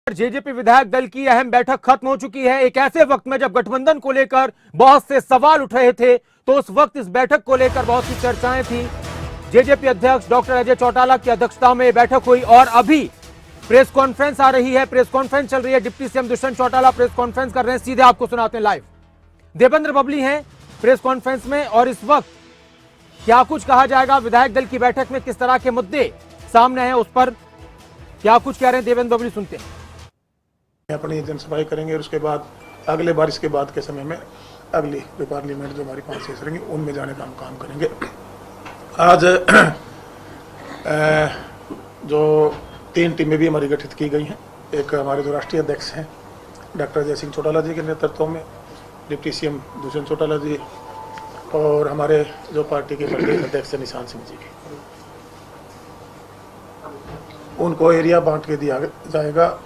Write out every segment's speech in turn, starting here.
JJP विधायक दल की अहम बैठक खत्म हो चुकी है। एक ऐसे वक्त में जब गठबंधन को लेकर बहुत से सवाल उठ रहे थे, तो उस वक्त इस बैठक को लेकर बहुत सी चर्चाएं थी। जेजेपी अध्यक्ष डॉक्टर अजय चौटाला की अध्यक्षता में बैठक हुई और अभी प्रेस कॉन्फ्रेंस आ रही है, प्रेस कॉन्फ्रेंस चल रही है। Deputy CM Dushyant Chautala press conference कर रहे हैं, सीधे आपको सुनाते हैं लाइव। देवेंद्र बबली हैं प्रेस कॉन्फ्रेंस में और इस वक्त क्या कुछ कहा जाएगा, विधायक दल की बैठक में किस तरह के मुद्दे सामने हैं, उस पर क्या कुछ कह रहे हैं देवेंद्र बबली, सुनते हैं। अपनी जनसभाएं करेंगे और उसके बाद अगले बारिश के बाद के समय में अगली जो पार्लियामेंट जो हमारी 5 सीट रहेंगी उनमें जाने का हम काम करेंगे। आज जो 3 टीमें भी हमारी गठित की गई हैं। एक हमारे जो राष्ट्रीय अध्यक्ष हैं डॉक्टर अजय सिंह चौटाला जी के नेतृत्व में, डिप्टी सीएम दुष्यंत चौटाला जी और हमारे जो पार्टी के प्रदेश अध्यक्ष निशान सिंह जी, उनको एरिया बांट के दिया जाएगा।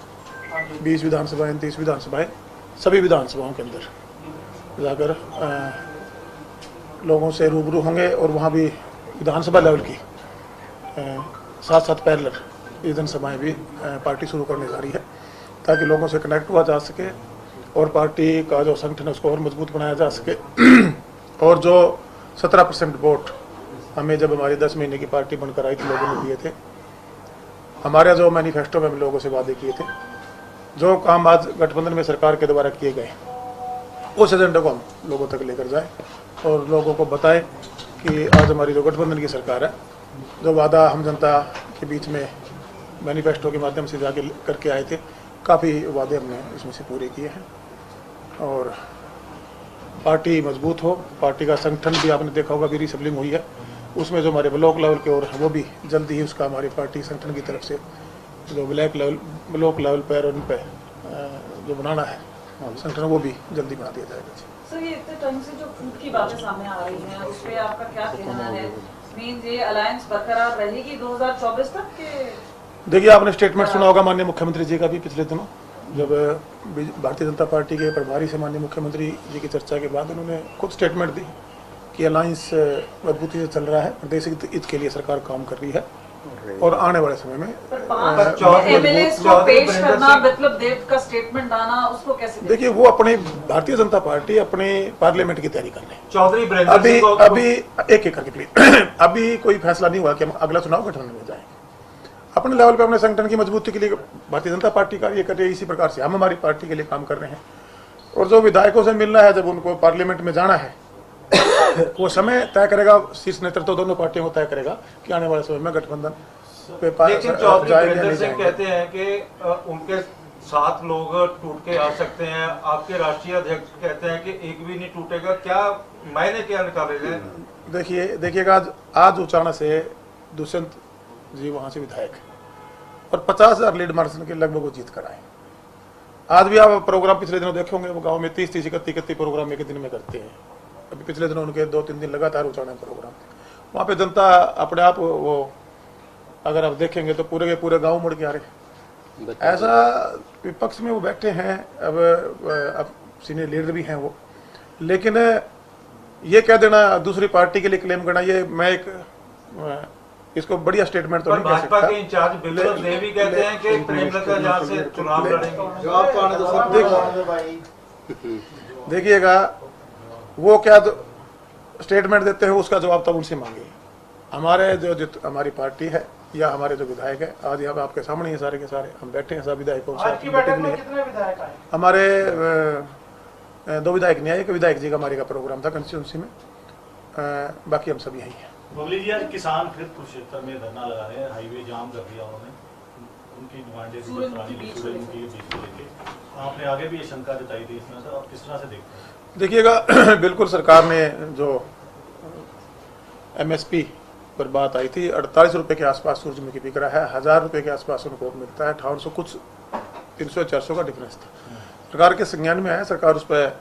20 विधानसभाएं, 30 विधानसभाएं, सभी विधानसभाओं के अंदर जाकर लोगों से रूबरू होंगे और वहाँ भी विधानसभा लेवल की साथ साथ पैरेलल विधानसभाएं भी पार्टी शुरू करने जा रही है, ताकि लोगों से कनेक्ट हुआ जा सके और पार्टी का जो संगठन है उसको और मजबूत बनाया जा सके। और जो 17% वोट हमें जब हमारी 10 महीने की पार्टी बनकर आई थी लोगों ने दिए थे, हमारे जो मैनिफेस्टो में हम लोगों से वादे किए थे, जो काम आज गठबंधन में सरकार के द्वारा किए गए, उस एजेंडे को हम लोगों तक लेकर जाए और लोगों को बताएं कि आज हमारी जो गठबंधन की सरकार है, जो वादा हम जनता के बीच में मैनिफेस्टो के माध्यम से जाके करके आए थे, काफ़ी वादे हमने इसमें से पूरे किए हैं और पार्टी मजबूत हो। पार्टी का संगठन भी आपने देखा होगा, भी रिसबलिंग हुई है, उसमें जो हमारे ब्लॉक लेवल के और वो भी जल्दी ही उसका हमारी पार्टी संगठन की तरफ से जो ब्लॉक लेवल पर उन पर जो बनाना है संगठन, वो भी जल्दी बना दिया जाएगा। सर, ये इतने टाइम से जो फूट की बातें सामने आ रही हैं, उस पे आपका क्या कहना है? मीन ये अलायंस बरकरार रहेगी 2024 तक के? देखिए, आपने स्टेटमेंट सुना होगा माननीय मुख्यमंत्री जी का भी पिछले दिनों, जब भारतीय जनता पार्टी के प्रभारी से माननीय मुख्यमंत्री जी की चर्चा के बाद उन्होंने खुद स्टेटमेंट दी कि अलायंस मजबूती से चल रहा है, प्रदेश हित के लिए सरकार काम कर रही है और आने वाले समय में एमएलएस को पेश करना, बिप्लब देव का स्टेटमेंट आना, उसको कैसे देखिए, वो अपनी भारतीय जनता पार्टी अपने पार्लियामेंट की तैयारी कर रहे हैं। चौधरी अभी एक करके प्लीज अभी कोई फैसला नहीं हुआ कि हम अगला चुनाव गठबंधन में जाएंगे। अपने लेवल पे अपने संगठन की मजबूती के लिए भारतीय जनता पार्टी का ये कर रही है, इसी प्रकार से हम हमारी पार्टी के लिए काम कर रहे हैं। और जो विधायकों से मिलना है, जब उनको पार्लियामेंट में जाना है, वो समय तय करेगा, शीर्ष नेतृत्व दोनों पार्टियों को तय करेगा कि आने वाले समय में गठबंधन पे लेकिन चौधरी सिंह कहते हैं कि उनके 7 लोग टूट के आ सकते हैं। आपके राष्ट्रीय अध्यक्ष कहते हैं कि एक भी नहीं टूटेगा। क्या मायने क्या निकाले गए? देखिएगा, आज उचाना से दुष्यंत जी वहाँ से विधायक और 50,000 लीड मार्जिन के लगभग वो जीत कर आए। आज भी आप प्रोग्राम पिछले दिनों देखे होंगे, वो गाँव में 30-30, 31 प्रोग्राम एक दिन में करते हैं। अभी पिछले दिनों उनके 2-3 दिन लगातार उचाना प्रोग्राम थे। वहाँ पे जनता अपने आप, वो अगर आप देखेंगे तो पूरे के पूरे गांव मुड़ के आ रहे। ऐसा विपक्ष में वो बैठे हैं, अब सीनियर लीडर भी हैं वो, लेकिन ये कह देना दूसरी पार्टी के लिए क्लेम करना, ये मैं एक इसको बढ़िया स्टेटमेंट तो नहीं कह सकता। भाजपा के इंचार्ज बिप्लब देव भी कहते हैं कि प्रेमलता जहाँ से चुनाव लड़ेंगे। जवाब तो आने दो। देखिएगा, वो क्या स्टेटमेंट देते हैं, उसका जवाब तब उनसे मांगे। हमारे जो हमारी पार्टी है या हमारे जो विधायक है, आज यहाँ आपके सामने ही सारे के सारे हम बैठे हैं, सब विधायकों से। कितने विधायक आए? हमारे 2 विधायक नहीं आए, एक विधायक जी का हमारे का प्रोग्राम था कंस्टिट्यूंसी में, बाकी हम सब यही हैं। बबली जी, आज किसान फिर कुरुक्षेत्र में धरना लगा रहे हैं, हाईवे जाम कर दिया उन्होंने, उनकी डिमांडें लेके आपने आगे भी ये शंका जताई थी, इसमें सर आप किस तरह से देखते हैं? देखिएगा, बिल्कुल सरकार ने जो MSP पर बात आई थी, 48 रुपये के आसपास सूरजमुखी बिक रहा है, 1000 रुपये के आसपास उनको मिलता है, 1800 कुछ 300-400 का डिफरेंस था। सरकार के संज्ञान में है, सरकार उस पर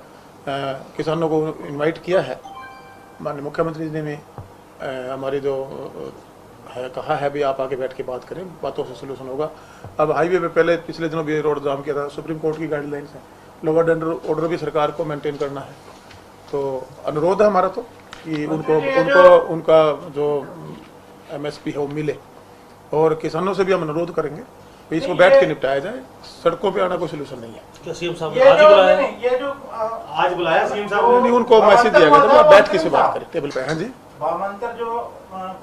किसानों को इनवाइट किया है। माननीय मुख्यमंत्री जी ने भी हमारी जो है कहा है भी आप आके बैठ के बात करें, बातों से सोल्यूशन होगा। अब हाईवे पे पहले पिछले दिनों भी रोड जाम किया था, सुप्रीम कोर्ट की गाइडलाइंस है, लोअर एंड ऑर्डर भी सरकार को मेंटेन करना है। तो अनुरोध है हमारा तो कि उनका जो MSP है वो मिले, और किसानों से भी हम अनुरोध करेंगे तो इसको बैठ के निपटाया जाए। सड़कों पे आना कोई सोल्यूशन नहीं है। क्या सीएम साहब ने आज ही बुलाया है? ये जो आज बुलाया सीएम साहब नहीं, उनको मैसेज दिया गया था बैठ के से बात करें टेबल पे। हाँ जी, भावांतर जो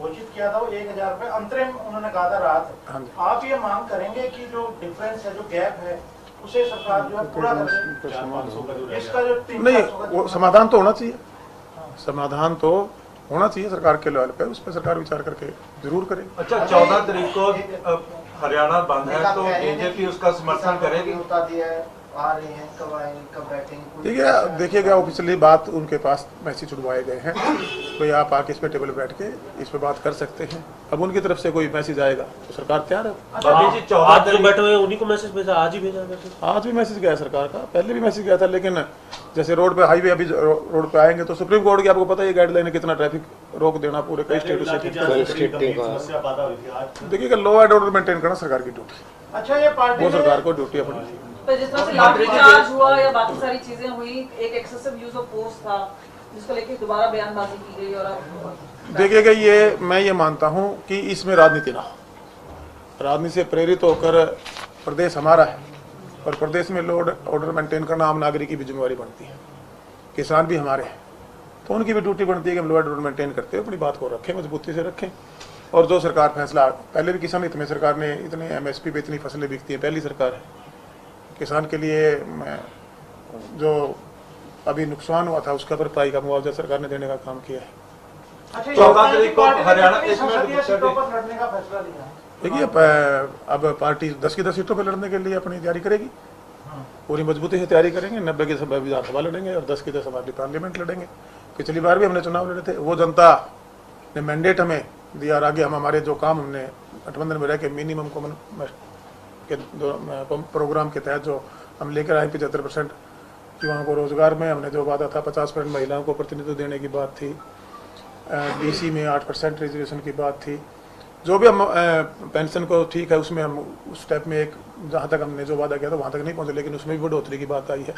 घोषित किया था वो 1000 रुपए अंतरिम उन्होंने कहा था राहत। हाँ जी। आप ये मांग करेंगे कि जो डिफरेंस है, जो गैप है, उसे सरकार जो है पूरा कर दे। 400-500 का जो रह इसका गया। जो 300 नहीं, का वो समाधान तो होना चाहिए, समाधान तो होना चाहिए सरकार के लेवल पे, उस पर सरकार विचार करके जरूर करेगी। अच्छा, 14 तारीख को हरियाणा बंद है तो बीजेपी उसका समर्थन करेगी? आ रही हैं, कब आएंगे, कब बैठेंगे? ठीक है, देखिएगा ऑफिशियली बात उनके पास मैसेज उड़वाए गए हैं, भाई आप आके इस पे टेबल बैठ के इस पे बात कर सकते हैं। अब उनकी तरफ से कोई मैसेज आएगा तो सरकार तैयार है। बाकी जी 14 आज जो तारीख बैठे हुए हैं उन्हीं को मैसेज भेजा, आज ही भेजा मैसेज। आज भी मैसेज गया सरकार का, पहले भी मैसेज गया था, लेकिन जैसे रोड पे हाईवे अभी रोड पे आएंगे तो सुप्रीम कोर्ट की आपको पता है गाइडलाइन है कितना ट्रैफिक रोक देना पूरे कई स्टेटों से। समस्या पैदा हुई थी आज। देखिएगा लॉ एंड ऑर्डर मेंटेन करना सरकार की ड्यूटी, अच्छा, ये पार्टी वो में सरकार को ड्यूटी अपनी। तो जिस तरह से लाठीचार्ज हुआ या बाकी सारी चीजें हुई, एक एक्सेसिव यूज ऑफ फोर्स था जिसको लेके दोबारा बयानबाजी की गई, और अब देखिएगा मैं ये मानता हूँ कि इसमें राजनीति ना हो, राजनीति से प्रेरित होकर प्रदेश हमारा है और प्रदेश में लॉ ऑर्डर मेंटेन करना आम नागरिक की भी जिम्मेवारी बनती है, किसान भी हमारे हैं तो उनकी भी ड्यूटी बनती है कि हम लॉ ऑर्डर मेंटेन करते हुए अपनी बात को रखें, मजबूती से रखें। और जो सरकार फैसला, पहले भी किसान हित में सरकार ने इतने MSP पे इतनी फसलें बिकती हैं, पहली सरकार है। किसान के लिए जो अभी नुकसान हुआ था उसका भरपाई का मुआवजा सरकार ने देने का काम किया है। अच्छा, 14 तारीख को हरियाणा कितनी एक मिनट संसदीय रुक कर सीटों पर लड़ने का फैसला लिया है? देखिए अब पार्टी 10 की 10 सीटों पर लड़ने के लिए अपनी तैयारी करेगी, पूरी मजबूती से तैयारी करेंगे। 90 की सभा विधानसभा लड़ेंगे और 10 की 10 हमारी पार्लियामेंट लड़ेंगे। पिछली बार भी हमने चुनाव लड़े थे, वो जनता ने मैंडेट हमें दिया और आगे हम हमारे जो काम हमने गठबंधन में रह के मिनिमम कॉमन के प्रोग्राम के तहत जो हम लेकर आए 75% युवाओं को रोजगार में, हमने जो वादा था 50% महिलाओं को प्रतिनिधित्व देने की बात थी, BC में 8% रिजर्वेशन की बात थी, जो भी हम पेंशन को ठीक है उसमें हम उस स्टेप में एक जहाँ तक हमने जो वादा किया था वहाँ तक नहीं पहुँचे, लेकिन उसमें भी बढ़ोतरी की बात आई है।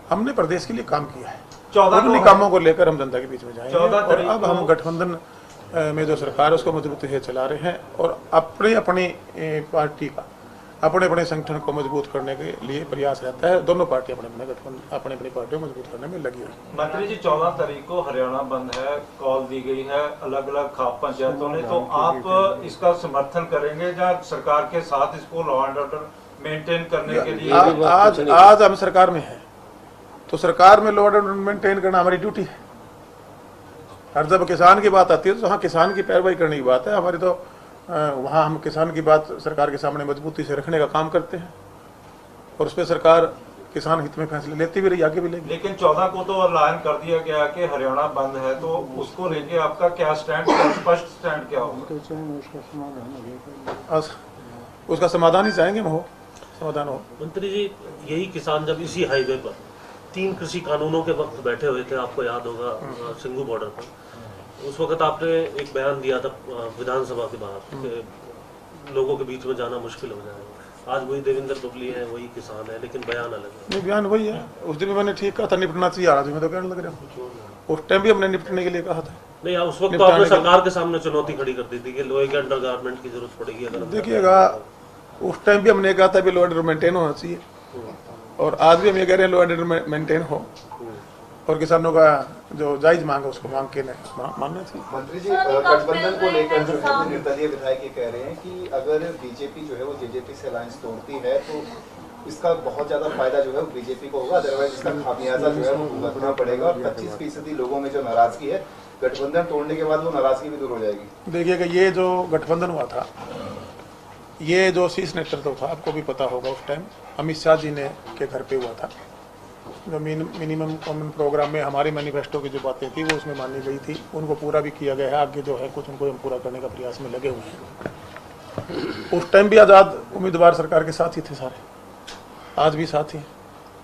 हमने प्रदेश के लिए काम किया है, 14 उन्हीं कामों को लेकर हम जनता के बीच में जाएंगे 14 और तारीख अब हम गठबंधन में जो सरकार है उसको मजबूती से चला रहे हैं और अपनी पार्टी का अपने अपने संगठन को मजबूत करने के लिए प्रयास रहता है। दोनों पार्टी अपनी पार्टियों को मजबूत करने में लगी हुई। मंत्री जी 14 तारीख को हरियाणा बंद है, कॉल दी गई है अलग अलग खाप पंचायतों ने, तो आप इसका समर्थन करेंगे या सरकार के साथ इसको लॉ एंड ऑर्डर मेंटेन करने के लिए? आज हम सरकार में हैं तो सरकार में लॉ एंड ऑर्डर मेंटेन करना हमारी ड्यूटी है। हर जब किसान की बात आती है तो हाँ किसान की पैरवाई करने की बात है हमारी, तो वहाँ हम किसान की बात सरकार के सामने मजबूती से रखने का काम करते हैं और उस पर सरकार किसान हित में फैसले लेती भी रही, आगे भी लेगी। लेकिन 14 को तो ऐलान कर दिया गया कि हरियाणा बंद है, तो उसको लेके आपका क्या स्टैंड, स्पष्ट स्टैंड क्या होगा? उसका समाधान ही चाहेंगे हम, हो समाधान हो। मंत्री जी, यही किसान जब इसी हाईवे पर 3 कृषि कानूनों के वक्त बैठे हुए थे, आपको याद होगा सिंगू बॉर्डर पर, उस वक्त आपने एक बयान दिया था विधानसभा के बाहर कि लोगों के बीच में जाना मुश्किल हो जाएगा। आज वही देवेंद्र बबली है, वही किसान है, लेकिन बयान अलग है। नहीं, बयान वही है। उस दिन भी मैंने ठीक कहा था निपटना चाहिए, आज मैं तो कहने लग रहा हूँ उस टाइम भी हमने निपटने के लिए कहा था। नहीं, उस वक्त तो आपने सरकार के सामने चुनौती खड़ी कर दी थी कि लोहे के अंडरगारमेंट की जरूरत पड़ेगी। अगर देखिएगा उस टाइम भी हमने कहा था भी लॉ एंड ऑर्डर मेंटेन होना चाहिए और आज भी हम ये कह रहे हैं लॉ एंड ऑर्डर मेंटेन हो और किसानों का जो जायज मांग है उसको मांग के मानना चाहिए। मंत्री जी, गठबंधन को लेकर जो है निर्दलीय विधायक ये कह रहे हैं कि अगर बीजेपी जो है वो जेजेपी से अलायंस तोड़ती है तो इसका बहुत ज्यादा फायदा जो है वो बीजेपी को होगा, अदरवाइज इसका खामियाजा जो है वो भुगतना पड़ेगा और 25% लोगों में जो नाराजगी है गठबंधन तोड़ने के बाद वो नाराजगी भी दूर हो जाएगी। देखिएगा ये जो गठबंधन हुआ था, ये जो शीर्ष नेतृत्व था, आपको भी पता होगा उस टाइम अमित शाह जी ने के घर पे हुआ था। जो मिनिमम कॉमन प्रोग्राम में हमारे मैनिफेस्टो की जो बातें थी वो उसमें मानी गई थी, उनको पूरा भी किया गया है। आगे जो है कुछ उनको हम पूरा करने का प्रयास में लगे हुए हैं। उस टाइम भी आज़ाद उम्मीदवार सरकार के साथ ही थे सारे, आज भी साथ ही।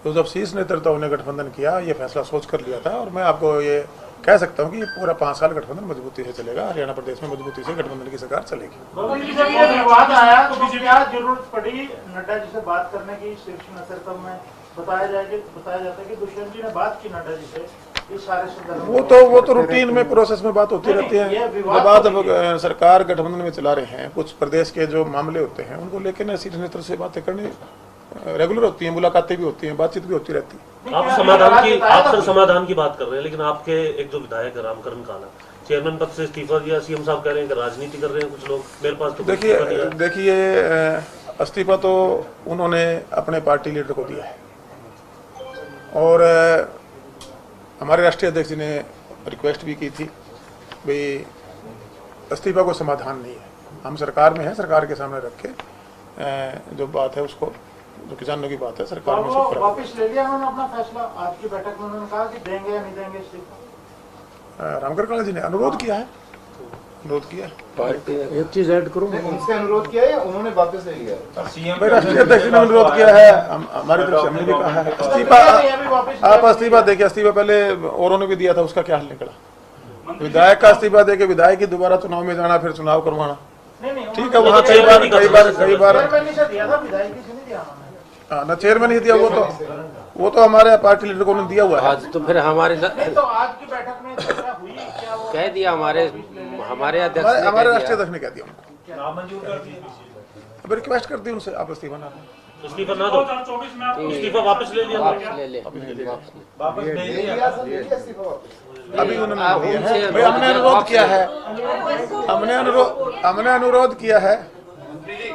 तो जब शीर्ष नेतृत्व ने गठबंधन किया, ये फैसला सोच कर लिया था और मैं आपको ये कह सकता हूँ कि पूरा 5 साल गठबंधन मजबूती से चलेगा। हरियाणा प्रदेश में मजबूती से गठबंधन की सरकार चलेगी। जब ये विवाद आया तो क्या जरूरत पड़ी नड्डा जी से बात करने की? शीर्ष नेतृत्व में बताया जाता है कि दुष्यंत जी ने बात की नड्डा जी से इस सारे संदर्भ वो तो रूटीन में प्रोसेस में बात होती रहती है। जब बात सरकार गठबंधन में चला रहे हैं, कुछ प्रदेश के जो मामले होते हैं उनको लेकर ना सीधे नेत्र से बातें करनी रेगुलर होती हैं, मुलाकातें भी होती हैं, बातचीत भी होती रहती है। आप समाधान की बात कर रहे हैं, लेकिन आपके एक जो विधायक है रामकरण काला चेयरमैन पद से इस्तीफा दिया, सीएम साहब कह रहे हैं कि राजनीति कर रहे हैं कुछ लोग। मेरे पास तो देखिए इस्तीफा तो उन्होंने अपने पार्टी लीडर को दिया है और हमारे राष्ट्रीय अध्यक्ष जी ने रिक्वेस्ट भी की थी भाई इस्तीफा को समाधान नहीं है, हम सरकार में हैं, सरकार के सामने रख के जो बात है उसको, जो किसानों की बात है सरकार में वापस ले लिया उन्होंने अपना फैसला। आज की बैठक में उन्होंने कहा कि देंगे या नहीं देंगे इस्तीफा। रामकरण काला जी ने अनुरोध किया है, अनुरोध किया है। एक चीज ऐड करूँ, उनसे अनुरोध किया है या उन्होंने वापस ले लिया? भाई राष्ट्रीय अध्यक्ष ने अनुरोध किया है, हमारी तरफ से हमने भी कहा है इस्तीफा। आप इस्तीफा देखिए, इस्तीफा पहले औरों ने भी दिया था, उसका क्या हल निकला? विधायक का इस्तीफा देके विधायक की दोबारा चुनाव में जाना, फिर चुनाव करवाना, ठीक है। वहाँ कई बार न चेयरमैन ही दिया, वो तो हमारे पार्टी लीडर को उन्होंने दिया हुआ है। आज तो फिर हमारे तो आज की बैठक में चर्चा हुई क्या? वो कह दिया हमारे अध्यक्ष ने, हमारे राष्ट्रीय अध्यक्ष ने कह दिया उनको, नामंजूर कर दी। अब रिक्वेस्ट करती हूँ उनसे, आप इस्तीफा ना दें। इस्तीफा ना दो, इस्तीफा वापस ले लिया, वापस ले ले। वापस ले लिया सर, ले लिया इस्तीफा वापस। अभी उन्होंने दिया है भाई, हमने अनुरोध किया है, हमने अनुरोध किया है। मंत्री जी,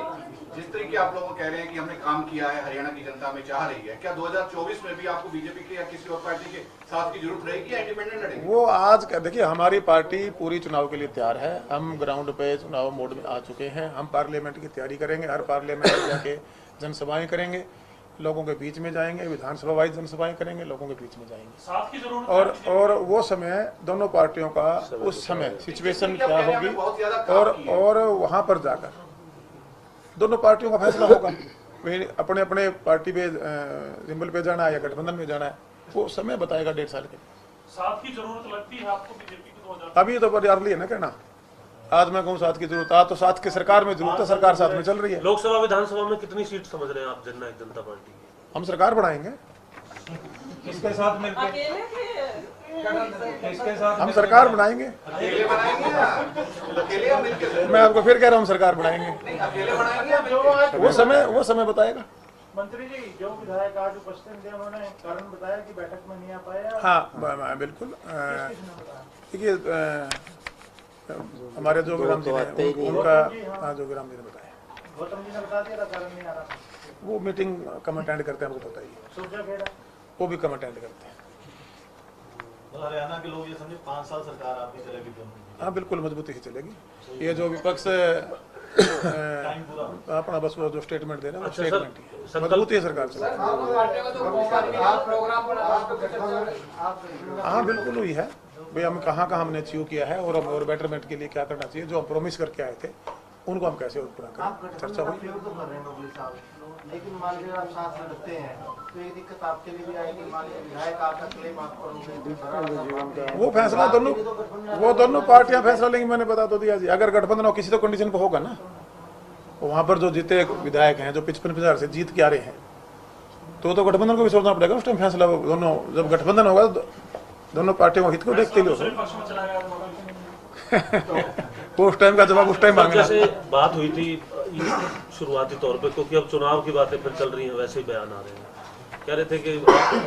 जिस तरीके आप लोग कह रहे हैं कि हमने काम किया है, हरियाणा की जनता में चाह रही है, क्या 2024 में भी आपको बीजेपी के या किसी और पार्टी के साथ की जरूरत रहेगी या इंडिपेंडेंट लड़ेगी? वो आज देखिए, हमारी पार्टी पूरी चुनाव के लिए तैयार है, हम ग्राउंड पे चुनाव मोड में आ चुके हैं, हम पार्लियामेंट की तैयारी करेंगे, हर पार्लियामेंट में जाके जनसभाएं करेंगे, लोगों के बीच में जाएंगे, विधानसभा वाइज जनसभाएं करेंगे, लोगों के बीच में जाएंगे। और वो समय दोनों पार्टियों का उस समय सिचुएशन क्या होगी और वहां पर जाकर दोनों पार्टियों का फैसला होगा, अपने अपने पार्टी पे सिंबल पे जाना है या गठबंधन में जाना है, वो समय बताएगा 1.5 साल के। साथ की जरूरत लगती है आपको बीजेपी की? अभी तो बरियारली है ना कहना, आज मैं कहूँ साथ की जरूरत, आज तो साथ की सरकार में जरूरत है, सरकार साथ में चल रही है। लोकसभा विधानसभा में कितनी सीट समझ रहे हैं आप जननायक जनता पार्टी की? हम सरकार बढ़ाएंगे, इसके साथ मिलकर अकेले इसके साथ हम सरकार बनाएंगे। अकेले बनाएंगे या अकेले या मिलकर? मैं आपको फिर कह रहा हूँ सरकार बनाएंगे, नहीं, अकेले बनाएंगे या मिलकर? वो समय बताएगा। मंत्री जी, जो विधायक आज उपस्थित थे उन्होंने कारण बताया कि बैठक में नहीं आ पाया। हाँ बिल्कुल, देखिए हमारे जोगीराम जी ने उनका, हाँ जोगीराम जी ने बताया, गौतम जी ने बता दिया था कारण नहीं आ रहा। वो मीटिंग कम अटेंड करते हैं, हमको बताइए, सोचा खेड़ा वो भी कम अटेंड करते हैं। हरियाणा के लोग ये समझे 5 साल सरकार आपकी चलेगी तो? हाँ बिल्कुल मजबूती से चलेगी। ये जो विपक्ष अपना बस वो जो स्टेटमेंट दे रहे हैं, स्टेटमेंट मजबूती है सरकार चलेगी। हाँ बिल्कुल हुई है भाई, हम कहाँ हमने अचीव किया है और बेटरमेंट के लिए क्या करना चाहिए, जो हम प्रॉमिस करके आए थे उनको हम कैसे और पूरा करें, चर्चा हुई। लेकिन मान लीजिए आप साथ लड़ते हैं तो ये दिक्कत आपके लिए भी आएगी। मान लीजिए विधायक आपका क्लेम आप करोगे, वो फैसला दोनों पार्टियां फैसला लेंगी, मैंने बता तो दिया जी। अगर गठबंधन हो किसी तो कंडीशन पे होगा ना, वहां पर जो जीते विधायक हैं, जो 55,000 से जीत के आ रहे हैं, तो गठबंधन को भी सोचना पड़ेगा उस टाइम फैसला। दोनों जब गठबंधन होगा तो दोनों पार्टियों के हित को देखते हुए उस टाइम का जवाब उस टाइम मांगना। जैसे बात हुई थी शुरुआती तौर पे, क्योंकि अब चुनाव की बातें फिर चल रही हैं, वैसे ही बयान आ रहे हैं, कह रहे थे कि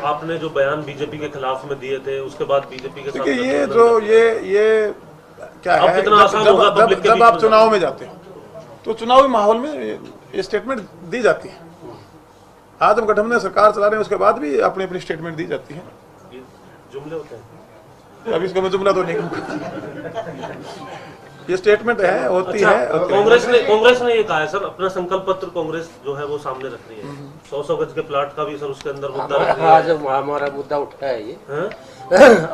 आपने जो बयान बीजेपी के खिलाफ में दिए थे उसके बाद बीजेपी के साथ ये जो ये क्या है, जब आप चुनाव में जाते हैं तो चुनावी माहौल में ये स्टेटमेंट दी जाती है। आज हम गठबंधन सरकार चला रहे हैं, उसके बाद भी अपनी अपनी स्टेटमेंट दी जाती है। ये जुमले होते हैं, अभी इसको मैं जुमला तो नहीं कहूँगा, ये स्टेटमेंट है, होती है। कांग्रेस ने ये कहा है सर, अपना संकल्प पत्र कांग्रेस जो है वो सामने रख रही है, 100 गज के प्लाट का भी सर उसके अंदर मुद्दा रख रही है। आज हमारा मुद्दा उठा है ये,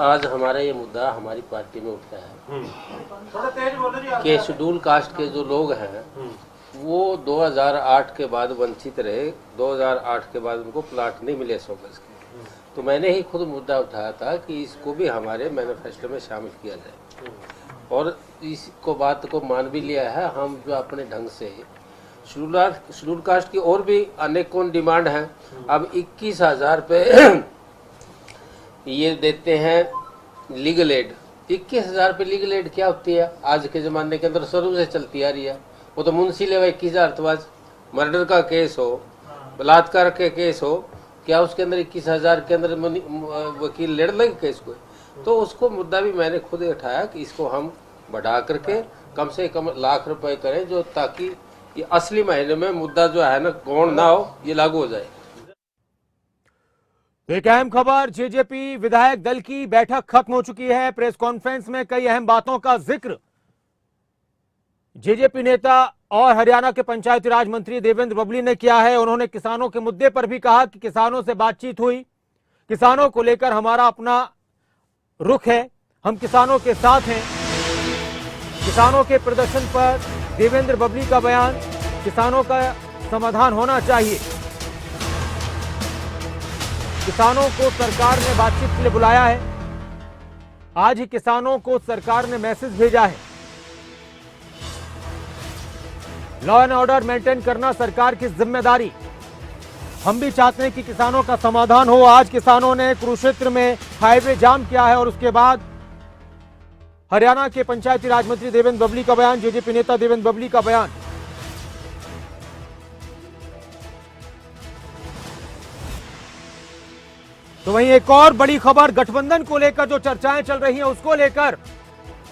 आज हमारा ये मुद्दा हमारी पार्टी में उठा है कि शेड्यूल कास्ट के जो लोग हैं वो 2008 के बाद वंचित रहे, 2008 के बाद उनको प्लाट नहीं मिले 100 गज के। तो मैंने ही खुद मुद्दा उठाया था कि इसको भी हमारे मैनिफेस्टो में शामिल किया जाए, और इसको बात को मान भी लिया है। हम जो अपने ढंग से शेड्यूल कास्ट की और भी अनेकों डिमांड हैं। अब 21,000 पे ये देते हैं लीगल एड। 21,000 पे लीगल एड क्या होती है आज के ज़माने के अंदर? शुरू से चलती आ रही है। वो तो मुंशी लेवा 21,000, तो आज मर्डर का केस हो, बलात्कार के केस हो, क्या उसके अंदर 21,000 के अंदर वकील लड़ लेंगे केस को? तो उसको मुद्दा भी मैंने खुद उठाया कि इसको हम बढ़ा करके कम से कम लाख रुपए करें, जो ताकि ये असली महीने में मुद्दा जो है ना गौण ना हो, ये लागू हो जाए। एक अहम खबर, जेजेपी विधायक दल की बैठक खत्म हो चुकी है। प्रेस कॉन्फ्रेंस में कई अहम बातों का जिक्र जेजेपी नेता और हरियाणा के पंचायती राज मंत्री देवेंद्र बबली ने किया है। उन्होंने किसानों के मुद्दे पर भी कहा कि किसानों से बातचीत हुई, किसानों को लेकर हमारा अपना रुख है, हम किसानों के साथ हैं। किसानों के प्रदर्शन पर देवेंद्र बबली का बयान, किसानों का समाधान होना चाहिए। किसानों को सरकार ने बातचीत के लिए बुलाया है। आज ही किसानों को सरकार ने मैसेज भेजा है। लॉ एंड ऑर्डर मेंटेन करना सरकार की जिम्मेदारी। हम भी चाहते हैं कि किसानों का समाधान हो। आज किसानों ने कुरुक्षेत्र में हाईवे जाम किया है और उसके बाद हरियाणा के पंचायती राज मंत्री देवेंद्र बबली का बयान, जेजेपी नेता देवेंद्र बबली का बयान। तो वहीं एक और बड़ी खबर, गठबंधन को लेकर जो चर्चाएं चल रही हैं उसको लेकर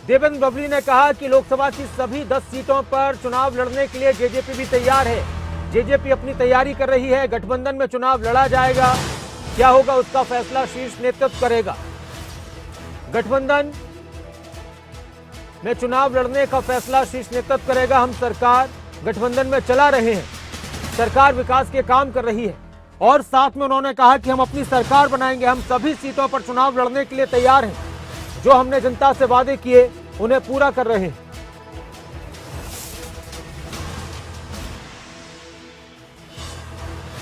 देवेंद्र बबली ने कहा कि लोकसभा की सभी 10 सीटों पर चुनाव लड़ने के लिए जेजेपी भी तैयार है। जेजेपी अपनी तैयारी कर रही है। गठबंधन में चुनाव लड़ा जाएगा, क्या होगा उसका फैसला शीर्ष नेतृत्व करेगा। गठबंधन में चुनाव लड़ने का फैसला शीर्ष नेतृत्व करेगा। हम सरकार गठबंधन में चला रहे हैं, सरकार विकास के काम कर रही है और साथ में उन्होंने कहा कि हम अपनी सरकार बनाएंगे। हम सभी सीटों पर चुनाव लड़ने के लिए तैयार हैं। जो हमने जनता से वादे किए उन्हें पूरा कर रहे हैं।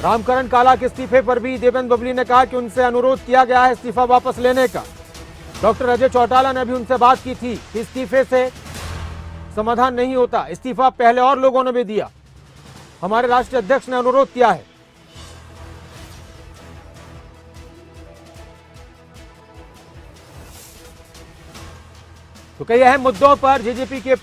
रामकरण काला के इस्तीफे पर भी देवेंद्र बबली ने कहा कि उनसे अनुरोध किया गया है इस्तीफा वापस लेने का। डॉक्टर अजय चौटाला ने भी उनसे बात की थी कि इस्तीफे से समाधान नहीं होता। इस्तीफा पहले और लोगों ने भी दिया, हमारे राष्ट्रीय अध्यक्ष ने अनुरोध किया है। तो कई अहम मुद्दों पर जेजेपी के